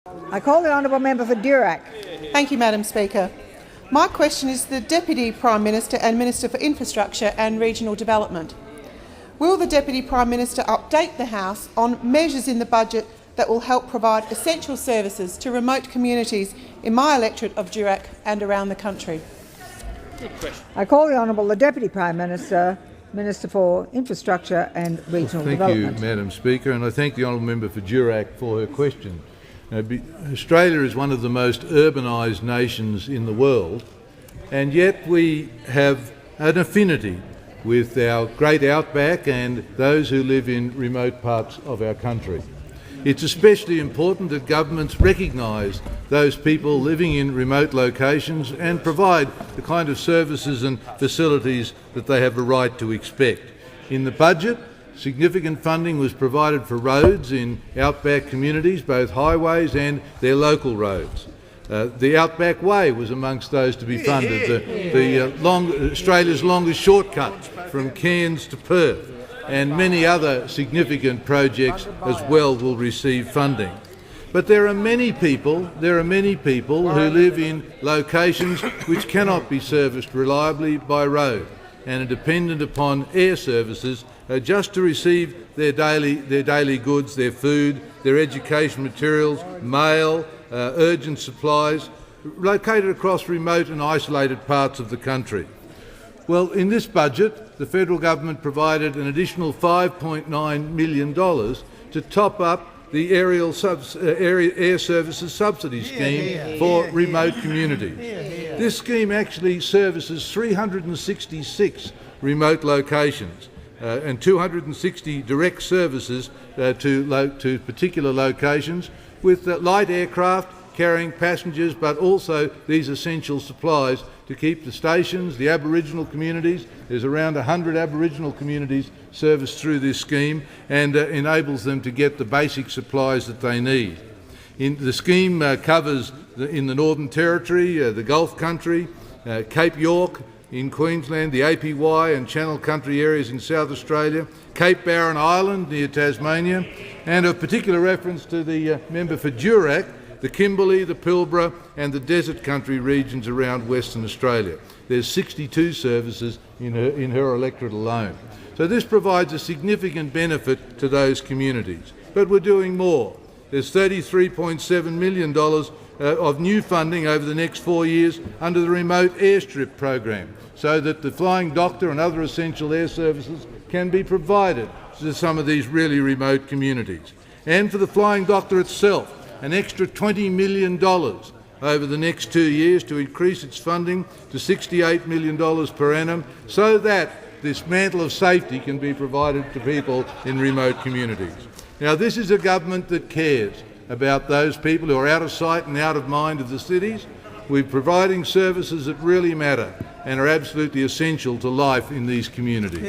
I call the honourable member for Durack. Thank you, Madam Speaker. My question is to the Deputy Prime Minister and Minister for Infrastructure and Regional Development. Will the Deputy Prime Minister update the House on measures in the budget that will help provide essential services to remote communities in my electorate of Durack and around the country? I call the honourable the Deputy Prime Minister, Minister for Infrastructure and Regional Development. Thank you, Madam Speaker, and I thank the honourable member for Durack for her question. Australia is one of the most urbanised nations in the world, and yet we have an affinity with our great outback and those who live in remote parts of our country. It's especially important that governments recognise those people living in remote locations and provide the kind of services and facilities that they have a right to expect. In the budget, significant funding was provided for roads in outback communities, both highways and their local roads. The Outback Way was amongst those to be funded, Australia's longest shortcut from Cairns to Perth, and many other significant projects as well will receive funding. But there are many people who live in locations which cannot be serviced reliably by road and are dependent upon air services just to receive their daily goods, their food, their education materials, mail, urgent supplies, located across remote and isolated parts of the country. Well, in this budget, the federal government provided an additional $5.9 million to top up the air services subsidy scheme for remote communities. This scheme actually services 366 remote locations and 260 direct services to particular locations with light aircraft carrying passengers, but also these essential supplies to keep the stations, the Aboriginal communities. There's around 100 Aboriginal communities serviced through this scheme, and enables them to get the basic supplies that they need. The scheme covers in the Northern Territory, the Gulf Country, Cape York in Queensland, the APY and Channel Country areas in South Australia, Cape Barren Island near Tasmania, and of particular reference to the member for Durack, the Kimberley, the Pilbara and the Desert Country regions around Western Australia. There's 62 services in her electorate alone. So this provides a significant benefit to those communities. But we're doing more. There's $33.7 million of new funding over the next 4 years under the Remote Airstrip program, so that the Flying Doctor and other essential air services can be provided to some of these really remote communities. And for the Flying Doctor itself, an extra $20 million over the next 2 years to increase its funding to $68 million per annum, so that this mantle of safety can be provided to people in remote communities. Now, this is a government that cares about those people who are out of sight and out of mind of the cities. We're providing services that really matter and are absolutely essential to life in these communities.